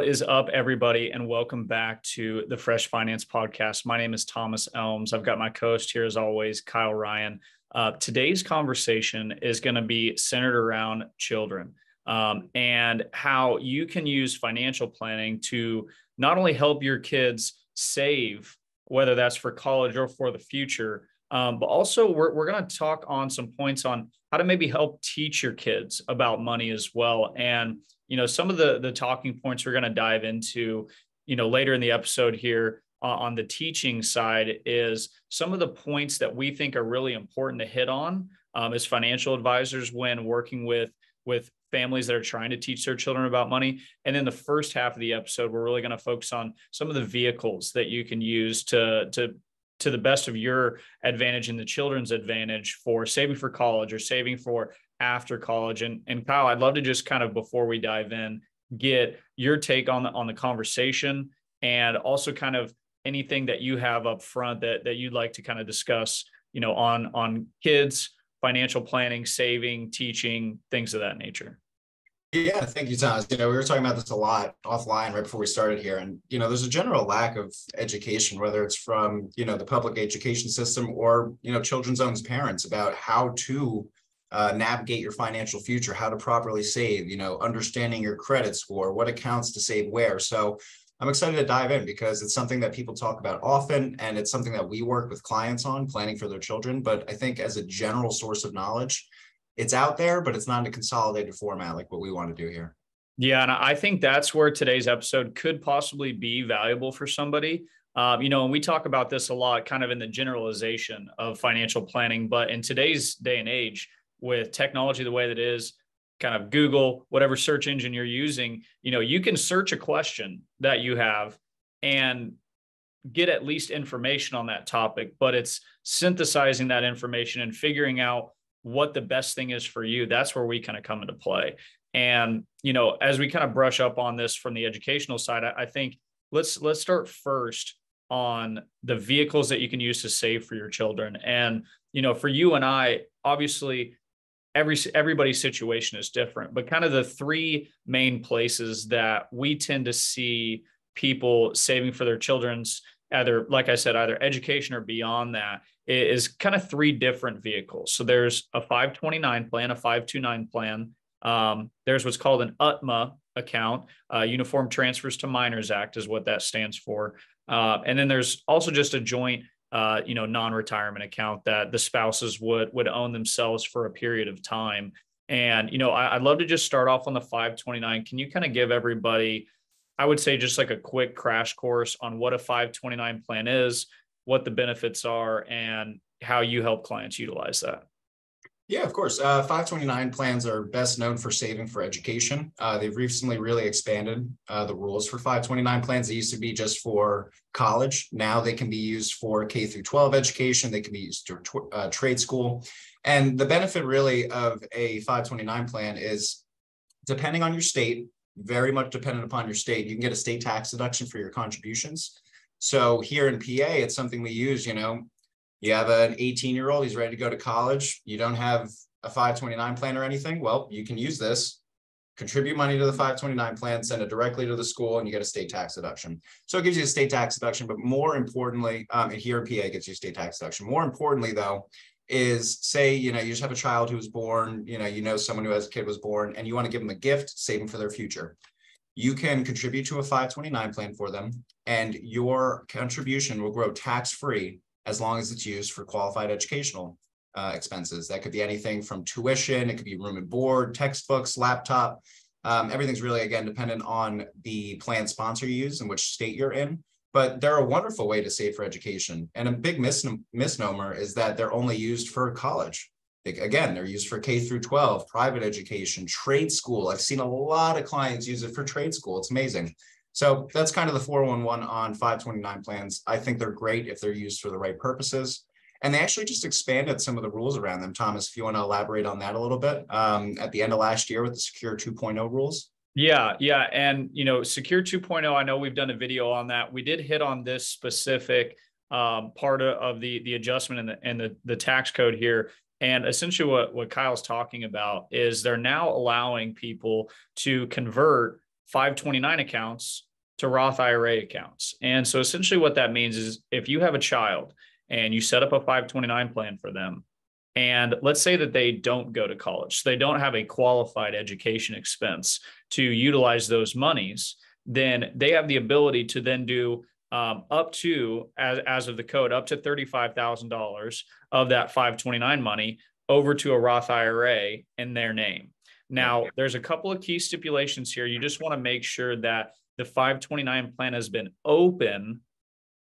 What is up, everybody, and welcome back to the Fresh Finance Podcast. My name is Thomas Elms. I've got my co-host here, as always, Kyle Ryan. Today's conversation is going to be centered around children and how you can use financial planning to not only help your kids save, whether that's for college or for the future, but also we're going to talk on some points on how to maybe help teach your kids about money as well. And some of the talking points we're going to dive into, later in the episode here on the teaching side is some of the points that we think are really important to hit on as financial advisors when working with families that are trying to teach their children about money. And then the first half of the episode, we're really going to focus on some of the vehicles that you can use to the best of your advantage and the children's advantage for saving for college or saving for after college. And Kyle, I'd love to just kind of, before we dive in, get your take on the conversation, and also kind of anything that you have up front that you'd like to kind of discuss, on kids, financial planning, saving, teaching, things of that nature. Yeah, thank you, Thomas. We were talking about this a lot offline right before we started here. And, there's a general lack of education, whether it's from, the public education system or, children's own parents, about how to navigate your financial future, how to properly save, understanding your credit score, what accounts to save where. So I'm excited to dive in because it's something that people talk about often, and it's something that we work with clients on, planning for their children. But I think as a general source of knowledge, it's out there, but it's not in a consolidated format like what we want to do here. Yeah. And I think that's where today's episode could possibly be valuable for somebody. And we talk about this a lot kind of in the generalization of financial planning, but in today's day and age with technology the way that it is, kind of Google, whatever search engine you're using, you can search a question that you have and get at least information on that topic, but it's synthesizing that information and figuring out what the best thing is for you. That's where we kind of come into play. And, as we kind of brush up on this from the educational side, I think let's start first on the vehicles that you can use to save for your children. And, for you and I, obviously everybody's situation is different, but kind of the three main places that we tend to see people saving for their children's, either, like I said, either education or beyond that, is kind of three different vehicles. So there's a 529 plan, a 529 plan. There's what's called an UTMA account, Uniform Transfers to Minors Act is what that stands for. And then there's also just a joint, non-retirement account that the spouses would own themselves for a period of time. And, I'd love to just start off on the 529. Can you kind of give everybody, I would say, just like a quick crash course on what a 529 plan is, what the benefits are, and how you help clients utilize that? Yeah, of course. 529 plans are best known for saving for education. They've recently really expanded the rules for 529 plans. They used to be just for college. Now they can be used for K through 12 education. They can be used for trade school. And the benefit really of a 529 plan is, depending on your state, very much dependent upon your state, you can get a state tax deduction for your contributions. So here in PA, it's something we use. You have an 18-year-old, he's ready to go to college. You don't have a 529 plan or anything. Well, you can use this, contribute money to the 529 plan, send it directly to the school, and you get a state tax deduction. So it gives you a state tax deduction, but more importantly, here in PA, it gets you a state tax deduction. More importantly, though, is say, you just have a child who was born, someone who has a kid was born, and you want to give them a gift, saving for their future. You can contribute to a 529 plan for them, and your contribution will grow tax-free as long as it's used for qualified educational expenses. That could be anything from tuition, it could be room and board, textbooks, laptop. Everything's really, again, dependent on the plan sponsor you use and which state you're in. But they're a wonderful way to save for education. And a big misnomer is that they're only used for college. Again, they're used for K through 12, private education, trade school. I've seen a lot of clients use it for trade school. It's amazing. So that's kind of the 411 on 529 plans. I think they're great if they're used for the right purposes. And they actually just expanded some of the rules around them. Thomas, if you want to elaborate on that a little bit, at the end of last year with the Secure 2.0 rules. Yeah. And, Secure 2.0, I know we've done a video on that. We did hit on this specific part of the adjustment and the tax code here. And essentially what Kyle's talking about is they're now allowing people to convert 529 accounts to Roth IRA accounts. And so essentially what that means is if you have a child and you set up a 529 plan for them, and let's say that they don't go to college, so they don't have a qualified education expense to utilize those monies, then they have the ability to then do up to, as of the code, up to $35,000 of that 529 money over to a Roth IRA in their name. Now, there's a couple of key stipulations here. You just want to make sure that the 529 plan has been open,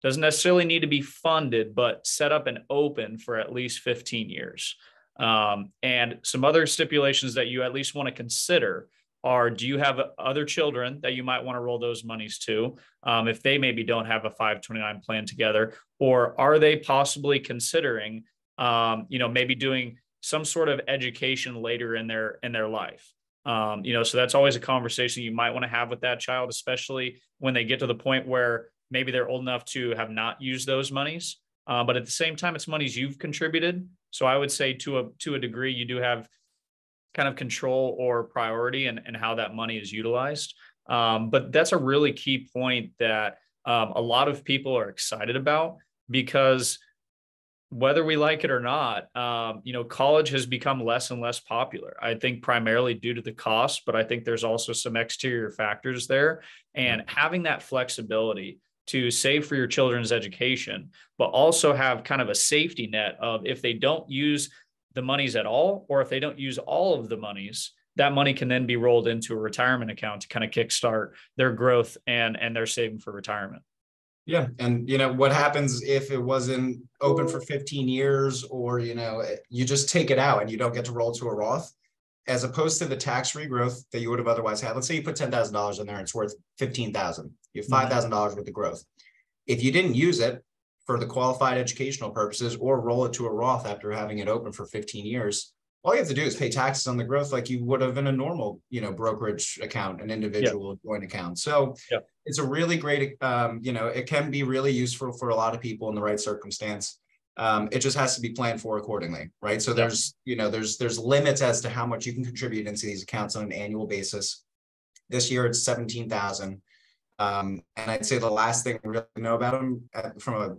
doesn't necessarily need to be funded, but set up and open for at least 15 years. And some other stipulations that you at least want to consider are, do you have other children that you might want to roll those monies to, if they maybe don't have a 529 plan together, or are they possibly considering, maybe doing some sort of education later in their life? So that's always a conversation you might want to have with that child, especially when they get to the point where maybe they're old enough to have not used those monies. But at the same time, it's monies you've contributed. So I would say to a degree, you do have kind of control or priority and how that money is utilized. But that's a really key point that a lot of people are excited about, because whether we like it or not, college has become less and less popular. I think primarily due to the cost, but I think there's also some exterior factors there. And having that flexibility to save for your children's education, but also have kind of a safety net of, if they don't use the monies at all, or if they don't use all of the monies, that money can then be rolled into a retirement account to kind of kickstart their growth and their saving for retirement. Yeah. And, what happens if it wasn't open for 15 years, or, you just take it out and you don't get to roll to a Roth, as opposed to the tax-free growth that you would have otherwise had. Let's say you put $10,000 in there and it's worth $15,000. You have $5,000 worth of growth. If you didn't use it for the qualified educational purposes, or roll it to a Roth after having it open for 15 years, all you have to do is pay taxes on the growth like you would have in a normal, brokerage account, an individual joint account. So it's a really great, it can be really useful for a lot of people in the right circumstance. It just has to be planned for accordingly, right? So there's limits as to how much you can contribute into these accounts on an annual basis. This year it's 17,000. And I'd say the last thing we really know about them from a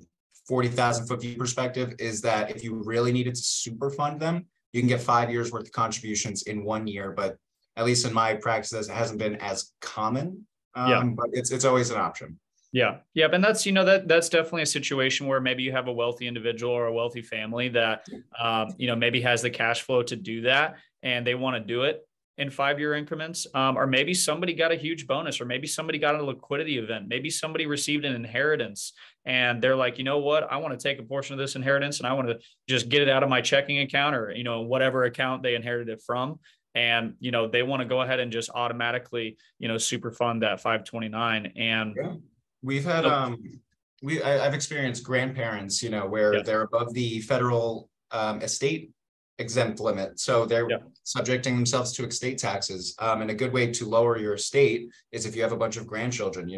40,000 foot view perspective is that if you really needed to super fund them, you can get 5 years worth of contributions in 1 year. But at least in my practice, it hasn't been as common, but it's always an option. Yeah. And that's, that's definitely a situation where maybe you have a wealthy individual or a wealthy family that, maybe has the cash flow to do that, and they want to do it in 5-year increments. Or maybe somebody got a huge bonus, or maybe somebody got a liquidity event. Maybe somebody received an inheritance and they're like, you know what, I want to take a portion of this inheritance and I want to just get it out of my checking account, or, whatever account they inherited it from. And, they want to go ahead and just automatically, super fund that 529. And we've had, I've experienced grandparents, where they're above the federal estate exempt limit. So they're subjecting themselves to estate taxes. And a good way to lower your estate is if you have a bunch of grandchildren,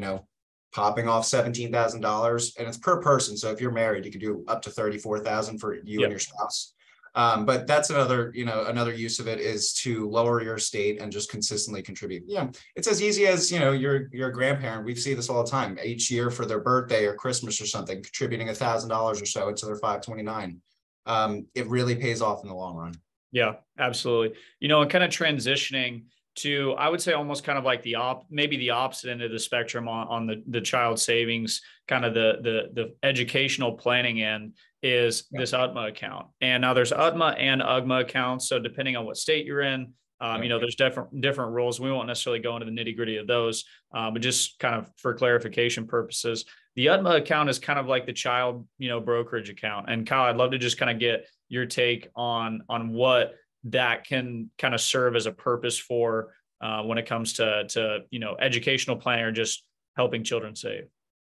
popping off $17,000, and it's per person. So if you're married, you could do up to $34,000 for you and your spouse. But that's another use of it, is to lower your estate and just consistently contribute. Yeah, it's as easy as, your grandparent. We see this all the time. Each year for their birthday or Christmas or something, contributing $1,000 or so into their 529. It really pays off in the long run. Yeah, absolutely. And kind of transitioning to, I would say, almost kind of like maybe the opposite end of the spectrum on the child savings, kind of the educational planning end, is this UTMA account. And now there's UTMA and UGMA accounts. So depending on what state you're in, there's different rules. We won't necessarily go into the nitty gritty of those, but just kind of for clarification purposes, the UTMA account is kind of like the child, brokerage account. And Kyle, I'd love to just kind of get your take on what that can kind of serve as a purpose for when it comes to educational planning or just helping children save.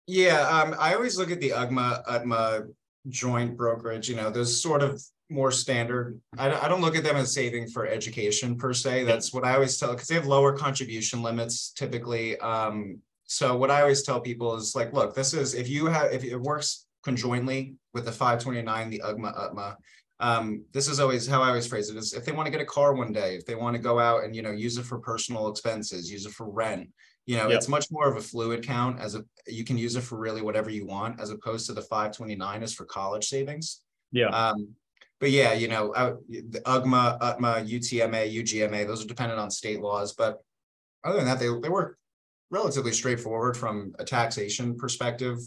Yeah, I always look at the UTMA joint brokerage. Those sort of more standard. I don't look at them as saving for education per se. That's what I always tell, because they have lower contribution limits typically. So what I always tell people is like, look, this is, if it works conjointly with the 529, the UTMA, this is always how I always phrase it, is if they want to get a car one day, if they want to go out and, use it for personal expenses, use it for rent, It's much more of a fluid count you can use it for really whatever you want, as opposed to the 529 is for college savings. Yeah. But yeah, the UGMA, UTMA, UTMA, UGMA, those are dependent on state laws. But other than that, they work relatively straightforward from a taxation perspective.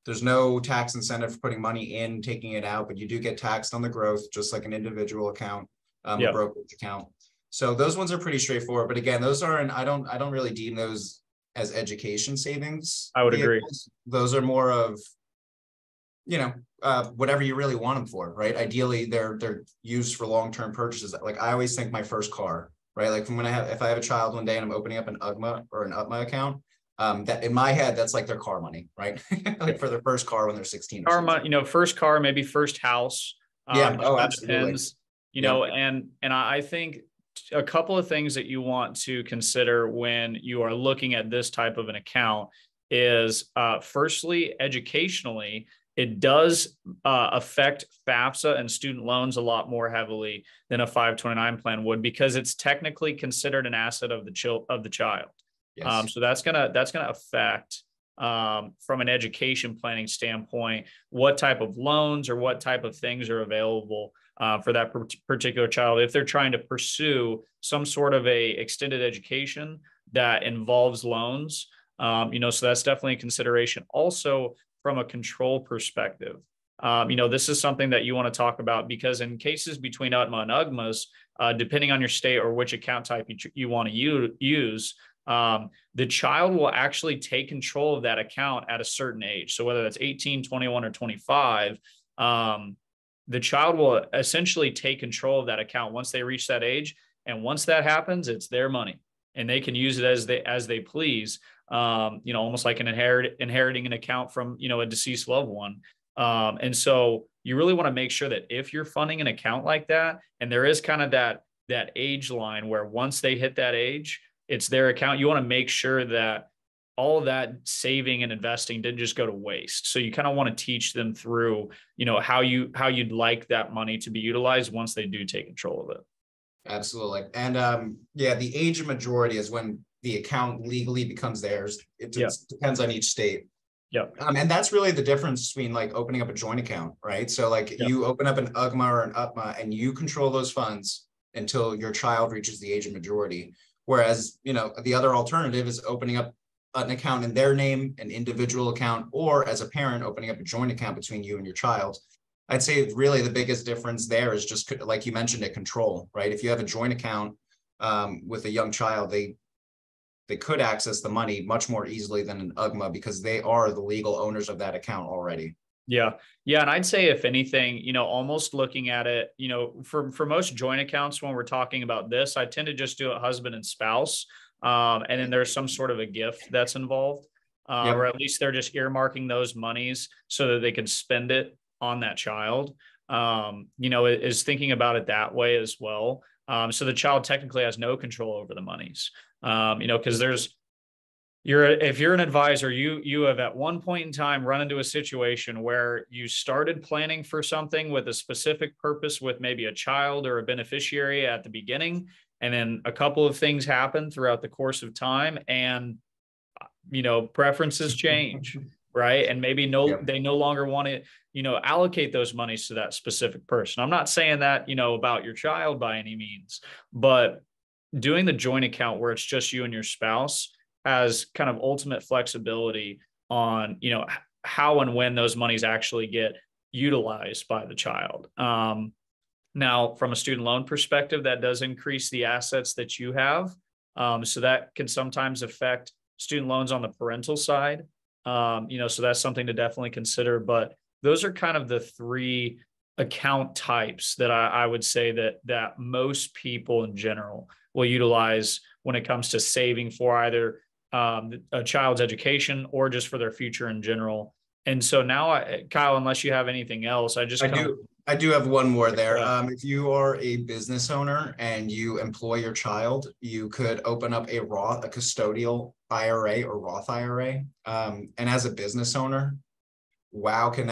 There's no tax incentive for putting money in, taking it out, but you do get taxed on the growth, just like an individual account, a brokerage account. So those ones are pretty straightforward. But again, those aren't, I don't really deem those as education savings. I would agree. Those are more of, whatever you really want them for, right? Ideally, they're used for long-term purchases. Like I always think my first car, right? Like if I have a child one day and I'm opening up an UGMA or an UTMA account, that in my head, that's like their car money, right? Like for their first car when they're 16. Car money, first car, maybe first house. Absolutely. Depends, and I think a couple of things that you want to consider when you are looking at this type of an account is, firstly, educationally, it does affect FAFSA and student loans a lot more heavily than a 529 plan would, because it's technically considered an asset of the child. Yes. So that's gonna affect, from an education planning standpoint, what type of loans or what type of things are available for that particular child if they're trying to pursue some sort of a extended education that involves loans. So that's definitely a consideration. Also, from a control perspective, this is something that you want to talk about, because in cases between UTMA and UGMAs, depending on your state or which account type you want to use, the child will actually take control of that account at a certain age. So whether that's 18, 21, or 25, the child will essentially take control of that account once they reach that age. And once that happens, it's their money and they can use it as they please. Almost like inheriting an account from, a deceased loved one. And so you really want to make sure that if you're funding an account like that, and there is kind of that age line where once they hit that age, it's their account, you want to make sure that all of that saving and investing didn't just go to waste. So you kind of want to teach them through, how you'd like that money to be utilized once they do take control of it. Absolutely. And the age of majority is when the account legally becomes theirs. It depends on each state. Yeah. And that's really the difference between like opening up a joint account, right? So like you open up an UGMA or an UTMA and you control those funds until your child reaches the age of majority. Whereas, the other alternative is opening up an account in their name, an individual account, or as a parent, opening up a joint account between you and your child. I'd say really the biggest difference there is just, like you mentioned, control, right? If you have a joint account with a young child, they could access the money much more easily than an UGMA because they are the legal owners of that account already. Yeah. And I'd say if anything, almost looking at it, for most joint accounts, when we're talking about this, I tend to just do it husband and spouse. And then there's some sort of a gift that's involved, or at least they're just earmarking those monies so that they can spend it on that child. Is thinking about it that way as well. So the child technically has no control over the monies, because if you're an advisor, you have at one point in time run into a situation where you started planning for something with a specific purpose with maybe a child or a beneficiary at the beginning. And then a couple of things happen throughout the course of time and, preferences change, right? And maybe they no longer want to, allocate those monies to that specific person. I'm not saying that, about your child by any means, but doing the joint account where it's just you and your spouse has kind of ultimate flexibility on, how and when those monies actually get utilized by the child. Now, from a student loan perspective, that does increase the assets that you have. So that can sometimes affect student loans on the parental side. So that's something to definitely consider. But those are kind of the three account types that I would say that most people in general will utilize when it comes to saving for either a child's education or just for their future in general. And so now, Kyle, unless you have anything else, I do have one more there. If you are a business owner and you employ your child, you could open up a custodial IRA or Roth IRA. And as a business owner, wow, can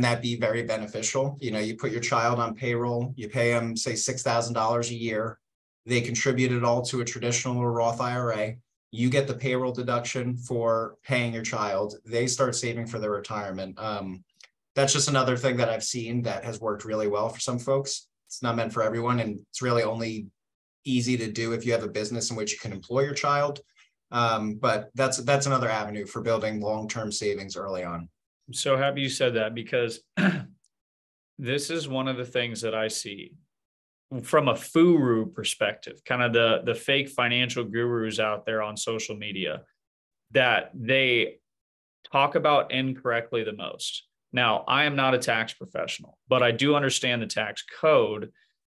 that be very beneficial? You put your child on payroll, you pay them, say, $6,000 a year. They contribute it all to a traditional or Roth IRA. You get the payroll deduction for paying your child. They start saving for their retirement. That's just another thing that I've seen that has worked really well for some folks. It's not meant for everyone, and it's really only easy to do if you have a business in which you can employ your child. But that's another avenue for building long-term savings early on. I'm so happy you said that, because this is one of the things that I see from a guru perspective, kind of the fake financial gurus out there on social media, that they talk about incorrectly the most. Now, I am not a tax professional, but I do understand the tax code,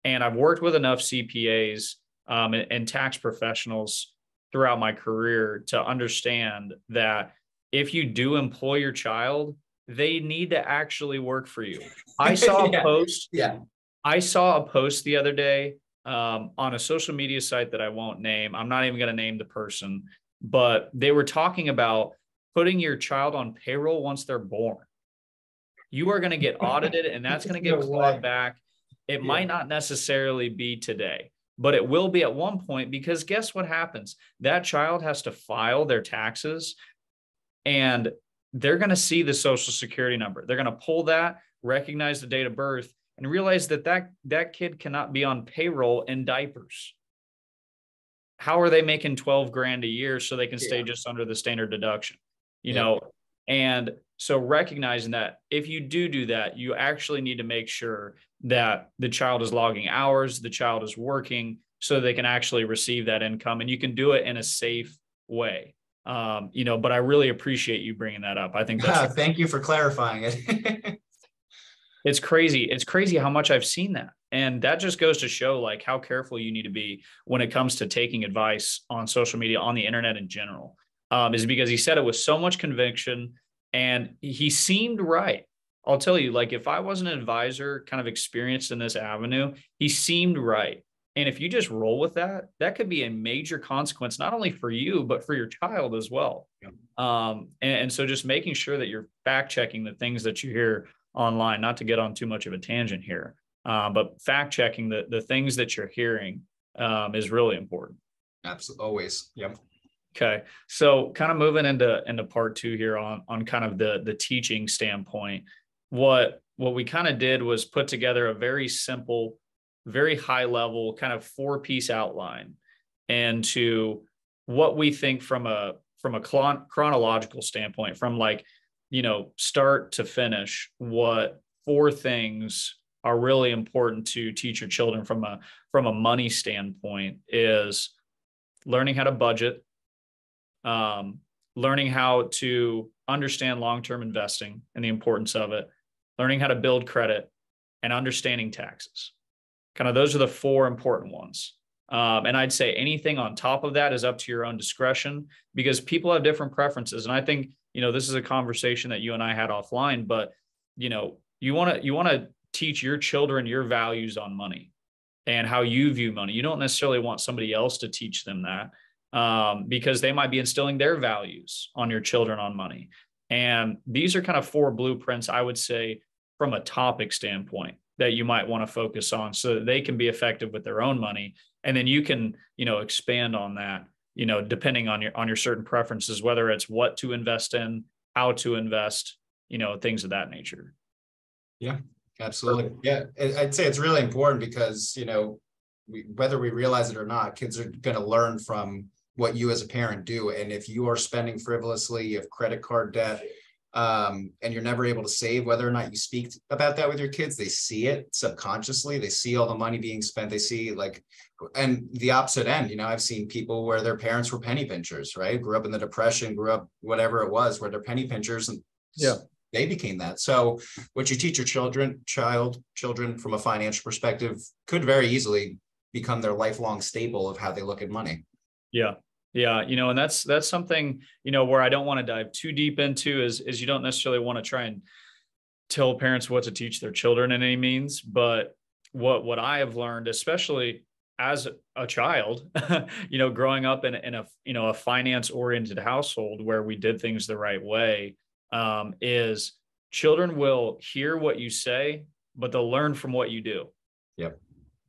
and I've worked with enough CPAs and tax professionals throughout my career to understand that if you do employ your child, they need to actually work for you. I saw a post. Yeah. I saw a post the other day on a social media site that I won't name. I'm not even going to name the person, but they were talking about putting your child on payroll once they're born. You are going to get audited, and that's going to get clawed back. It might not necessarily be today, but it will be at one point, because guess what happens? That child has to file their taxes, and they're going to see the social security number. They're going to pull that, recognize the date of birth, and realize that kid cannot be on payroll in diapers. How are they making 12 grand a year so they can stay just under the standard deduction? You know, and so recognizing that if you do that, you actually need to make sure that the child is logging hours, the child is working, so they can actually receive that income, and you can do it in a safe way. But I really appreciate you bringing that up. I think that's thank you for clarifying it. It's crazy. It's crazy how much I've seen that. And that just goes to show like how careful you need to be when it comes to taking advice on social media, on the internet in general, is because he said it with so much conviction and he seemed right. I'll tell you, like, if I was an advisor kind of experienced in this avenue, he seemed right. And if you just roll with that, that could be a major consequence, not only for you, but for your child as well. Yeah. And so just making sure that you're fact checking the things that you hear online, not to get on too much of a tangent here, but fact checking the things that you're hearing is really important. Absolutely. Always. Yep. Okay. So kind of moving into part two here on kind of the teaching standpoint, what we kind of did was put together a very simple, very high level kind of 4-piece outline into what we think from a chronological standpoint, from like, start to finish, what 4 things are really important to teach your children from a money standpoint is learning how to budget, learning how to understand long-term investing and the importance of it, learning how to build credit, and understanding taxes. Kind of those are the 4 important ones. And I'd say anything on top of that is up to your own discretion, because people have different preferences. And I think, this is a conversation that you and I had offline, but, you want to teach your children your values on money and how you view money. You don't necessarily want somebody else to teach them that, because they might be instilling their values on your children on money. And these are kind of 4 blueprints, I would say, from a topic standpoint that you might want to focus on so that they can be effective with their own money. And then you can, expand on that, depending on your certain preferences, whether it's what to invest in, how to invest, things of that nature. Yeah, absolutely. Yeah. I'd say it's really important because, whether we realize it or not, kids are going to learn from what you as a parent do. And if you are spending frivolously, you have credit card debt, and you're never able to save, whether or not you speak about that with your kids, they see it subconsciously. They see all the money being spent. They see and the opposite end, I've seen people where their parents were penny pinchers, right? Grew up in the Depression, grew up whatever it was, where they're penny pinchers, and they became that. So what you teach your children from a financial perspective could very easily become their lifelong staple of how they look at money. Yeah. Yeah. And that's something, where I don't want to dive too deep into is you don't necessarily want to try and tell parents what to teach their children in any means. But what I have learned, especially as a child, growing up in a finance oriented household where we did things the right way, is children will hear what you say, but they'll learn from what you do. Yep.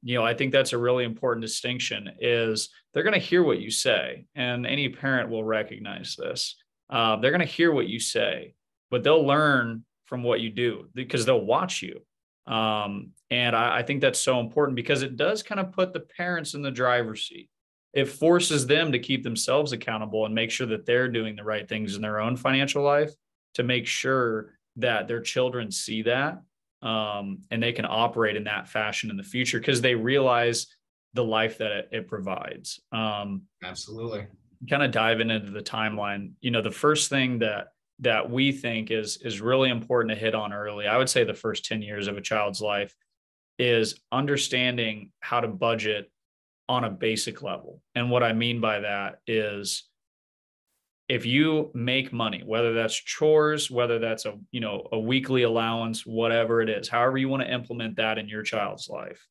I think that's a really important distinction is they're going to hear what you say, and any parent will recognize this. They're going to hear what you say, but they'll learn from what you do because they'll watch you. And I think that's so important because it does kind of put the parents in the driver's seat. It forces them to keep themselves accountable and make sure that they're doing the right things in their own financial life to make sure that their children see that, and they can operate in that fashion in the future because they realize the life that it provides. Absolutely. Kind of diving into the timeline, the first thing that we think is really important to hit on early, I would say the first 10 years of a child's life, is understanding how to budget on a basic level. And what I mean by that is if you make money, whether that's chores, whether that's a weekly allowance, whatever it is, however you want to implement that in your child's life,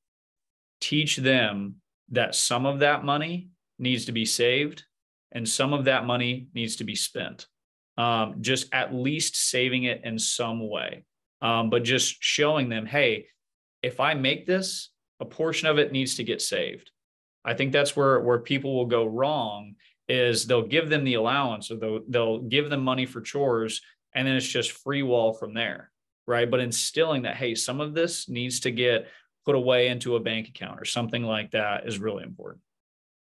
teach them that some of that money needs to be saved and some of that money needs to be spent. Just at least saving it in some way. But just showing them, hey, if I make this, a portion of it needs to get saved. I think that's where people will go wrong is they'll give them the allowance or they'll give them money for chores and then it's just free wall from there, right? But instilling that, hey, some of this needs to get put away into a bank account or something like that is really important.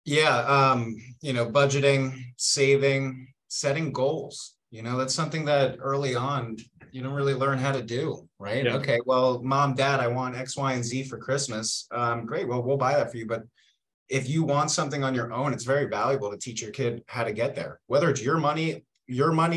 Yeah, budgeting, saving, setting goals. That's something that early on you don't really learn how to do, right? Yeah. Okay, well, mom, dad, I want X, Y, and Z for Christmas. Great, well, we'll buy that for you. But if you want something on your own, it's very valuable to teach your kid how to get there, whether it's your money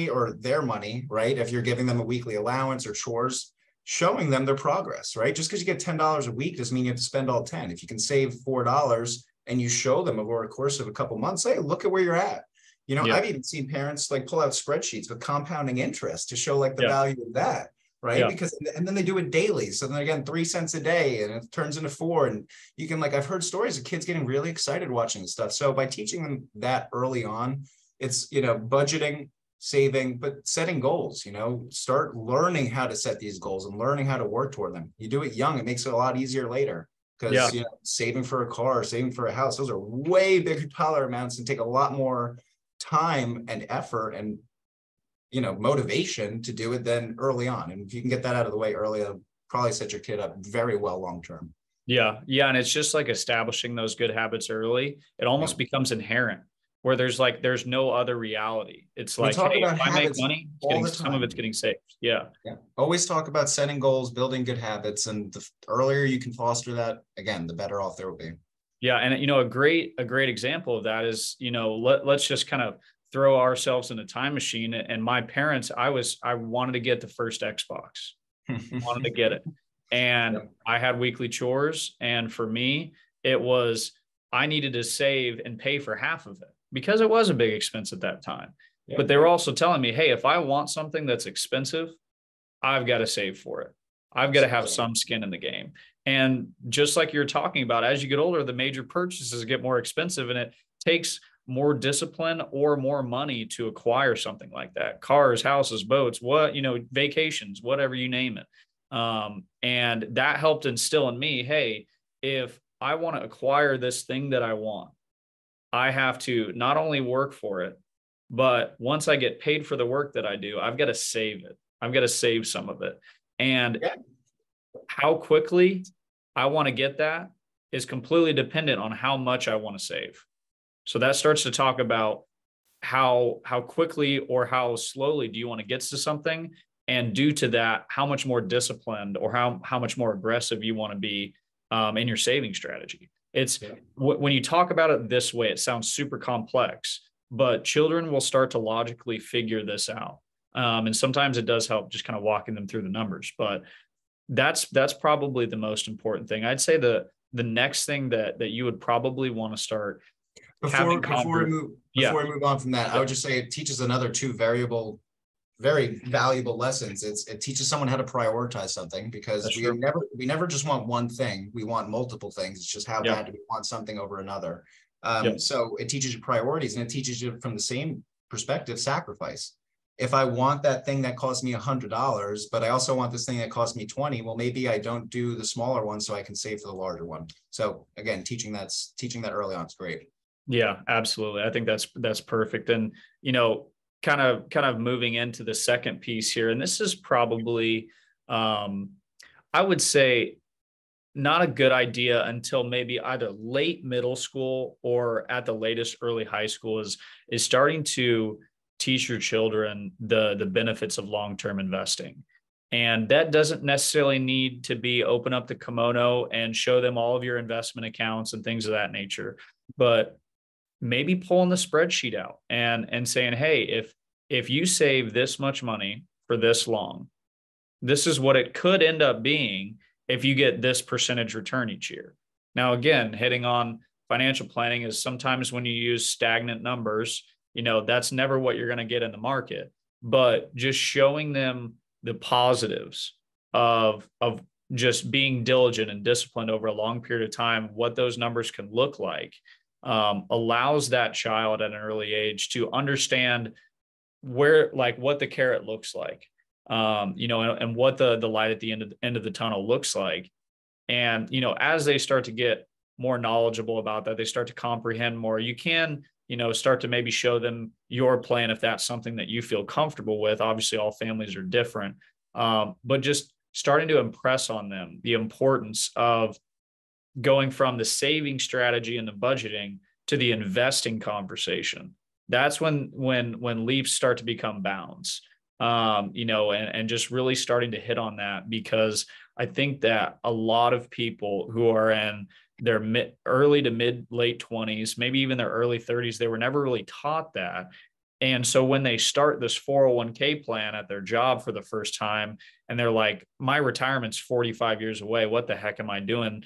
or their money, right? If you're giving them a weekly allowance or chores, showing them their progress, right? Just because you get $10 a week doesn't mean you have to spend all 10. If you can save $4 and you show them over a course of a couple months, hey, look at where you're at. I've even seen parents like pull out spreadsheets with compounding interest to show like the value of that, right? Yeah. Because, and then they do it daily. So then they're getting 3 cents a day and it turns into 4. And you can, like, I've heard stories of kids getting really excited watching this stuff. So by teaching them that early on, it's, budgeting, saving, but setting goals, start learning how to set these goals and learning how to work toward them. You do it young, it makes it a lot easier later. Because saving for a car, saving for a house, those are way bigger dollar amounts and take a lot more time and effort and motivation to do it than early on. And if you can get that out of the way early, it'll probably set your kid up very well long term. Yeah. And it's just like establishing those good habits early. It almost becomes inherent where there's no other reality. It's like, hey, if I make money, some of it's getting saved. Yeah. Always talk about setting goals, building good habits, and the earlier you can foster that, again, the better off there will be. Yeah. And, a great example of that is, let's just kind of throw ourselves in a time machine. And my parents, I wanted to get the first Xbox, wanted to get it. And I had weekly chores. And for me, it was, I needed to save and pay for half of it because it was a big expense at that time. But they were also telling me, hey, if I want something that's expensive, I've got to save for it. I've got to have some skin in the game. And just like you're talking about, as you get older, the major purchases get more expensive and it takes more discipline or more money to acquire something like that. Cars, houses, boats, vacations, whatever you name it. And that helped instill in me, hey, if I want to acquire this thing that I want, I have to not only work for it, but once I get paid for the work that I do, I've got to save it. I've got to save some of it. And how quickly I want to get that is completely dependent on how much I want to save. So that starts to talk about how quickly or how slowly do you want to get to something? And due to that, how much more disciplined or how much more aggressive you want to be in your saving strategy. It's when you talk about it this way, it sounds super complex, but children will start to logically figure this out. And sometimes it does help just kind of walking them through the numbers, but that's probably the most important thing. I'd say the next thing that you would probably want to start before we move on from that, I would just say it teaches another 2 very valuable lessons. It teaches someone how to prioritize something because we never just want one thing. We want multiple things. It's just how bad do we want something over another. So it teaches you priorities and it teaches you from the same perspective, sacrifice. If I want that thing that cost me $100, but I also want this thing that cost me 20, well, maybe I don't do the smaller one so I can save for the larger one. So again, teaching that early on is great. Yeah, absolutely. I think that's perfect. And, kind of moving into the second piece here, and this is probably, I would say, not a good idea until maybe either late middle school or at the latest early high school, is starting to teach your children the benefits of long-term investing. And that doesn't necessarily need to be open up the kimono and show them all of your investment accounts and things of that nature, but maybe pulling the spreadsheet out and saying, hey, if you save this much money for this long, this is what it could end up being if you get this percentage return each year. Now, again, hitting on financial planning is sometimes when you use stagnant numbers, that's never what you're going to get in the market, but just showing them the positives of just being diligent and disciplined over a long period of time, what those numbers can look like, allows that child at an early age to understand what the carrot looks like, and what the light at the end of the tunnel looks like. And, as they start to get more knowledgeable about that, they start to comprehend more. You can, start to maybe show them your plan if that's something that you feel comfortable with. Obviously, all families are different, but just starting to impress on them the importance of going from the saving strategy and the budgeting to the investing conversation. That's when leaps start to become bounds, and just really starting to hit on that, because I think that a lot of people who are in their early to mid late 20s, maybe even their early 30s, they were never really taught that. And so when they start this 401k plan at their job for the first time, and they're like, my retirement's 45 years away, what the heck am I doing?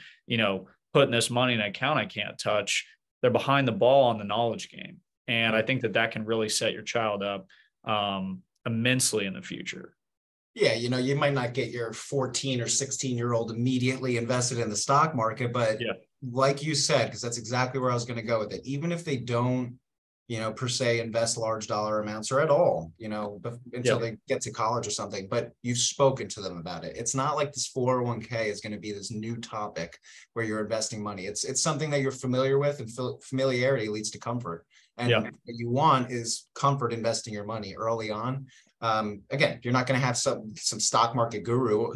Putting this money in an account I can't touch. They're behind the ball on the knowledge game. And I think that can really set your child up immensely in the future. Yeah, you might not get your 14 or 16-year-old immediately invested in the stock market, but yeah, like you said, because that's exactly where I was going to go with it. Even if they don't, per se invest large dollar amounts or at all, until they get to college or something, but you've spoken to them about it. It's not like this 401k is going to be this new topic where you're investing money. It's something that you're familiar with, and familiarity leads to comfort. And what you want is comfort investing your money early on. Again, you're not going to have some stock market guru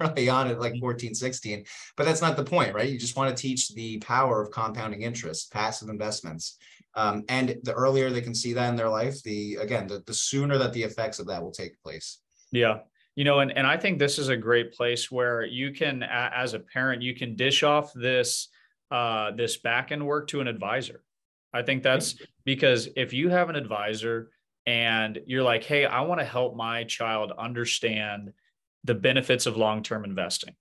early on at like 14, 16, but that's not the point, right? You just want to teach the power of compounding interest, passive investments. And the earlier they can see that in their life, the sooner that the effects of that will take place. Yeah. And I think this is a great place where you can, as a parent, you can dish off this back end work to an advisor. I think that's because if you have an advisor and you're like, hey, I want to help my child understand the benefits of long-term investing.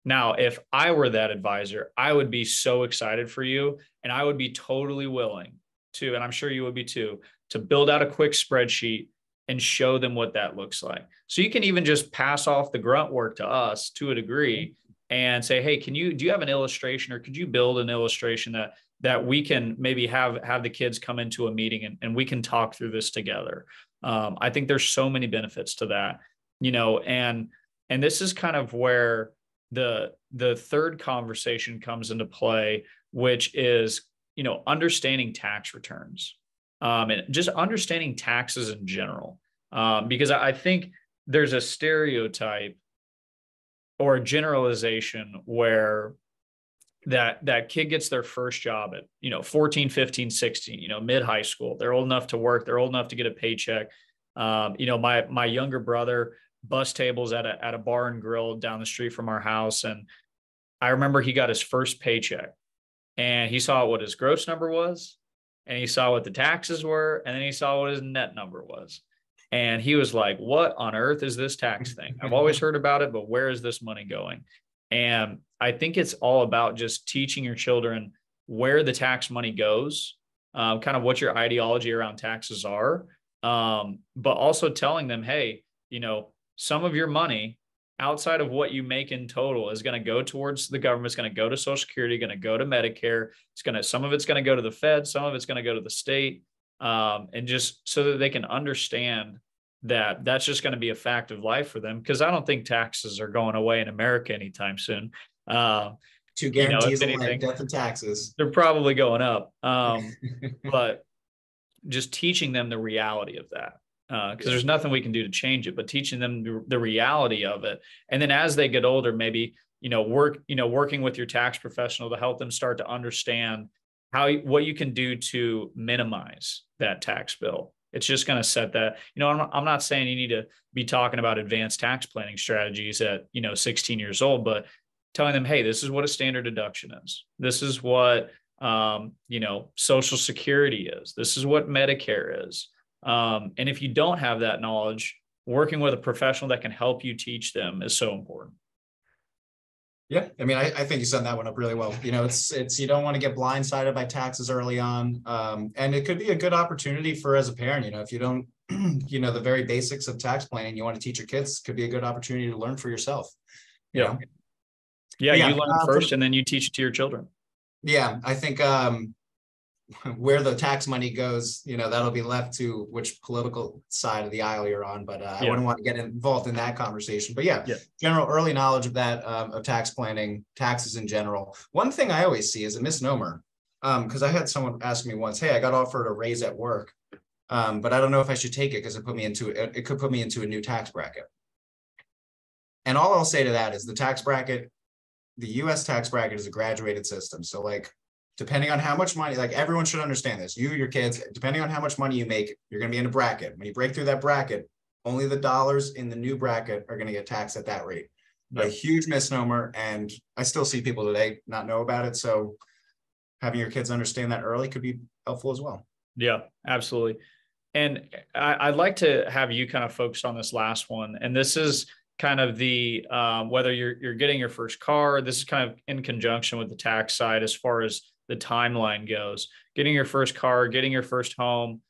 Now, if I were that advisor, I would be so excited for you, and I would be totally willing to, and I'm sure you would be too, to build out a quick spreadsheet and show them what that looks like. So you can even just pass off the grunt work to us to a degree and say, hey, do you have an illustration, or could you build an illustration that we can maybe have the kids come into a meeting and we can talk through this together. I think there's so many benefits to that, and this is kind of where the third conversation comes into play, which is, understanding tax returns, and just understanding taxes in general. Because I think there's a stereotype or a generalization where that kid gets their first job at 14, 15, 16, mid high school. They're old enough to work, they're old enough to get a paycheck. My younger brother bus tables at a bar and grill down the street from our house, and I remember he got his first paycheck, and he saw what his gross number was, and he saw what the taxes were, and then he saw what his net number was. And he was like, what on earth is this tax thing? I've always heard about it, but where is this money going? And I think it's all about just teaching your children where the tax money goes, kind of what your ideology around taxes are, but also telling them, hey, some of your money outside of what you make in total is going to go towards the government. It's going to go to Social Security, going to go to Medicare. Some of it's going to go to the Fed, some of it's going to go to the state, and just so that they can understand that's just going to be a fact of life for them, because I don't think taxes are going away in America anytime soon. Two If guarantees of life, anything, death and taxes. they're probably going up. But just teaching them the reality of that, because there's nothing we can do to change it, but teaching them the reality of it. And then as they get older, maybe, working with your tax professional to help them start to understand what you can do to minimize that tax bill. It's just going to set that, I'm not saying you need to be talking about advanced tax planning strategies at, 16 years old, but telling them, hey, this is what a standard deduction is. This is what, Social Security is. This is what Medicare is. And if you don't have that knowledge, working with a professional that can help you teach them is so important. Yeah, I mean, I think you summed that one up really well. It's you don't want to get blindsided by taxes early on, and it could be a good opportunity for, as a parent, if you don't, the very basics of tax planning, you want to teach your kids, could be a good opportunity to learn for yourself. Yeah, you learn first, and then you teach it to your children. Yeah, I think where the tax money goes, that'll be left to which political side of the aisle you're on. But I wouldn't want to get involved in that conversation. But general early knowledge of that, of tax planning, taxes in general. One thing I always see is a misnomer, because I had someone ask me once, hey, I got offered a raise at work, but I don't know if I should take it because it could put me into a new tax bracket. And all I'll say to that is the U.S. tax bracket is a graduated system. So depending on how much money, everyone should understand this, your kids, depending on how much money you make, you're going to be in a bracket. When you break through that bracket, only the dollars in the new bracket are going to get taxed at that rate. Yep. A huge misnomer. And I still see people today not know about it. So having your kids understand that early could be helpful as well. Yeah, absolutely. And I'd like to have you kind of focus on this last one. And this is kind of the, whether you're getting your first car, this is kind of in conjunction with the tax side as far as the timeline goes, getting your first car, getting your first home,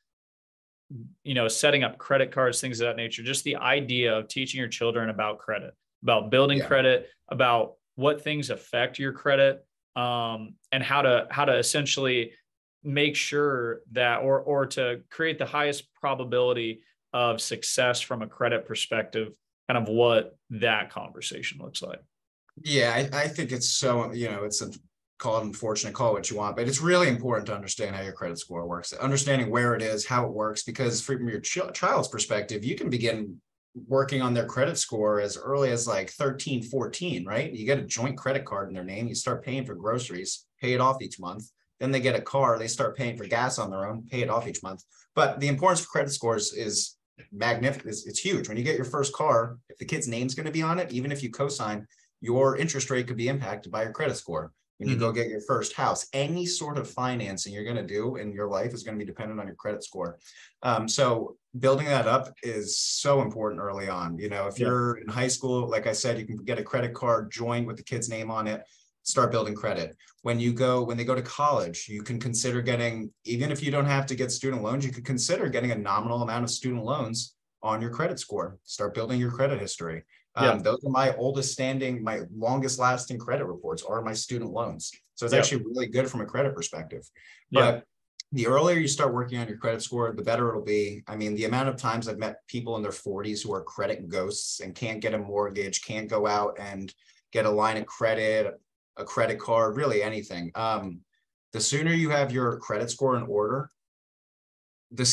setting up credit cards, things of that nature. Just the idea of teaching your children about credit, about building credit, about what things affect your credit, and how to essentially make sure that, or to create the highest probability of success from a credit perspective, kind of what that conversation looks like. Yeah, I think it's so, it's a call it unfortunate, call it what you want, but it's really important to understand how your credit score works, understanding where it is, how it works, because from your child's perspective, you can begin working on their credit score as early as 13, 14, right? You get a joint credit card in their name, you start paying for groceries, pay it off each month. Then they get a car, they start paying for gas on their own, pay it off each month. But the importance of credit scores is magnificent. It's huge. When you get your first car, if the kid's name's going to be on it, even if you co-sign, your interest rate could be impacted by your credit score. When you go get your first house, any sort of financing you're going to do in your life is going to be dependent on your credit score. So building that up is so important early on. If you're in high school, like I said, you can get a credit card joined with the kid's name on it, start building credit. When they go to college, you can consider getting, even if you don't have to get student loans, you could consider getting a nominal amount of student loans on your credit score, start building your credit history. Those are my my longest lasting credit reports are my student loans. So it's actually really good from a credit perspective. But the earlier you start working on your credit score, the better it'll be. I mean, the amount of times I've met people in their 40s who are credit ghosts and can't get a mortgage, can't go out and get a line of credit, a credit card, really anything. The sooner you have your credit score in order, the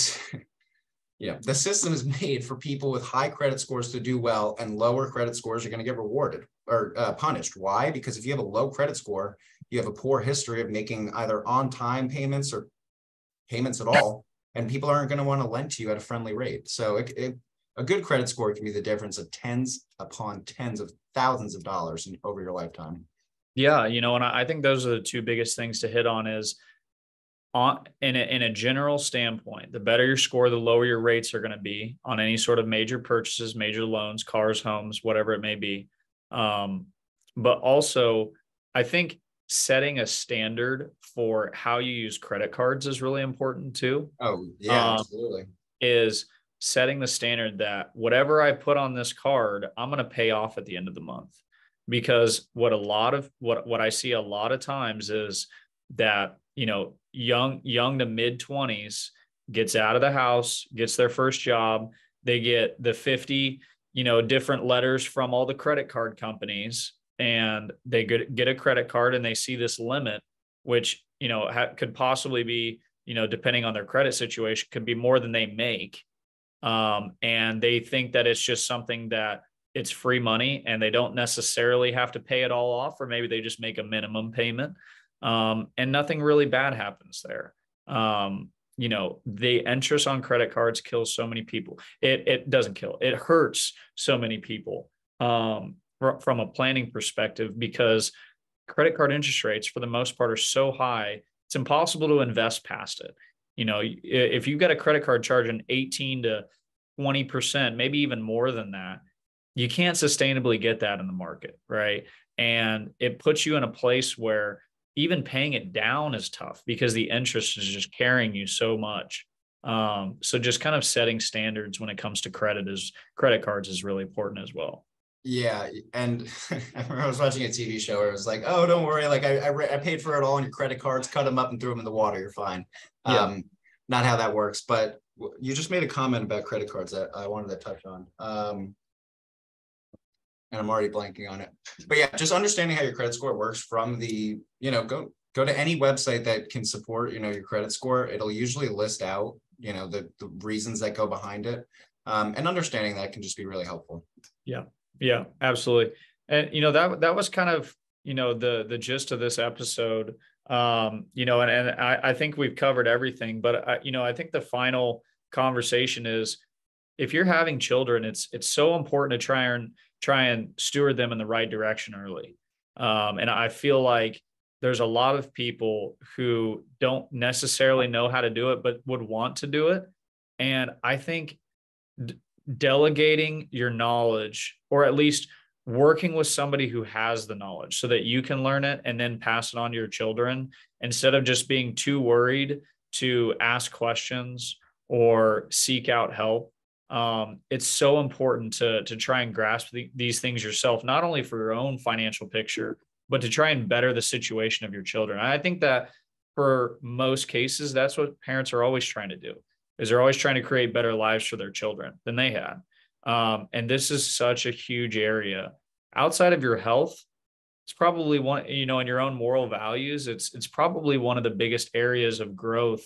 system is made for people with high credit scores to do well, and lower credit scores are going to get rewarded or punished. Why? Because if you have a low credit score, you have a poor history of making either on-time payments or payments at all, and people aren't going to want to lend to you at a friendly rate. So a good credit score can be the difference of tens upon tens of thousands of dollars over your lifetime. Yeah, and I think those are the two biggest things to hit on is, in a general standpoint, the better your score, the lower your rates are going to be on any sort of major purchases, major loans, cars, homes, whatever it may be. But also, I think setting a standard for how you use credit cards is really important too. Oh, yeah, absolutely. Is setting the standard that whatever I put on this card, I'm going to pay off at the end of the month. Because what I see a lot of times is that, young to mid 20s gets out of the house, gets their first job. they get the 50, different letters from all the credit card companies, and they get a credit card and they see this limit, which, could possibly be, depending on their credit situation, could be more than they make. And they think that it's just something that it's free money and they don't necessarily have to pay it all off, or maybe they just make a minimum payment. And nothing really bad happens there. The interest on credit cards kills so many people. It doesn't kill, it hurts so many people from a planning perspective, because credit card interest rates for the most part are so high, it's impossible to invest past it. If you've got a credit card charging 18 to 20%, maybe even more than that, you can't sustainably get that in the market, right? And it puts you in a place where even paying it down is tough because the interest is just carrying you so much. So just kind of setting standards when it comes to credit cards is really important as well. Yeah. And I remember I was watching a TV show where it was like, oh, don't worry. Like I paid for it all on your credit cards, cut them up and threw them in the water. You're fine. Yeah. Not how that works, but you just made a comment about credit cards that I wanted to touch on. And I'm already blanking on it, but yeah, just understanding how your credit score works from the, go to any website that can support, your credit score. It'll usually list out, the reasons that go behind it. And understanding that can just be really helpful. Yeah, absolutely. And, that was kind of, the gist of this episode. And I think we've covered everything, but I think the final conversation is, if you're having children, it's so important to try and steward them in the right direction early. And I feel like there's a lot of people who don't necessarily know how to do it, but would want to do it. And I think delegating your knowledge, or at least working with somebody who has the knowledge so that you can learn it and then pass it on to your children, instead of just being too worried to ask questions or seek out help. It's so important to try and grasp these things yourself, not only for your own financial picture, but to try and better the situation of your children. And I think that for most cases, that's what parents are always trying to do, is they're always trying to create better lives for their children than they had. And this is such a huge area outside of your health. It's probably one, in your own moral values, it's probably one of the biggest areas of growth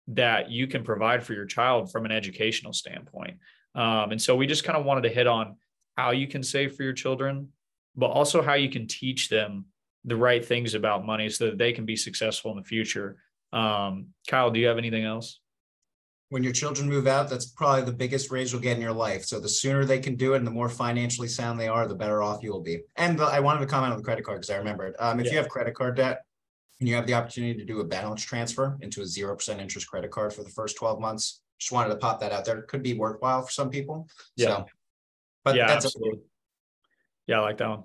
that you can provide for your child from an educational standpoint. And so we just kind of wanted to hit on how you can save for your children, but also how you can teach them the right things about money so that they can be successful in the future. Kyle, do you have anything else? When your children move out, that's probably the biggest raise you'll get in your life. So the sooner they can do it and the more financially sound they are, the better off you will be. And I wanted to comment on the credit card because I remembered. If you have credit card debt, and you have the opportunity to do a balance transfer into a 0% interest credit card for the first 12 months. Just wanted to pop that out there. It could be worthwhile for some people. Yeah. So, but yeah, that's absolutely. Yeah, I like that one.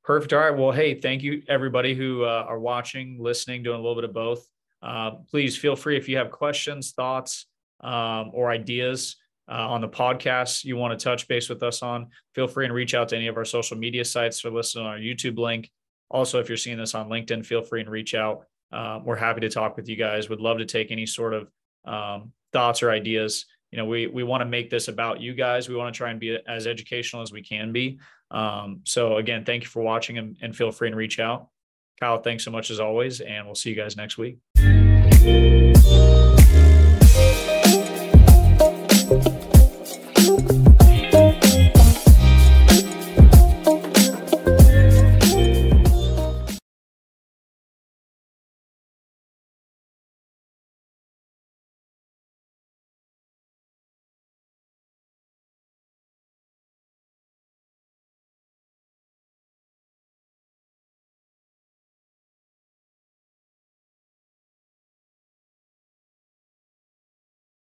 Perfect. All right. Well, hey, thank you everybody who are watching, listening, doing a little bit of both. Please feel free if you have questions, thoughts, or ideas on the podcast you want to touch base with us on. Feel free and reach out to any of our social media sites or listen on our YouTube link. Also, if you're seeing this on LinkedIn, feel free and reach out. We're happy to talk with you guys. Would love to take any sort of thoughts or ideas. We want to make this about you guys. We want to try and be as educational as we can be. So again, thank you for watching and feel free and reach out. Kyle, thanks so much as always, and we'll see you guys next week.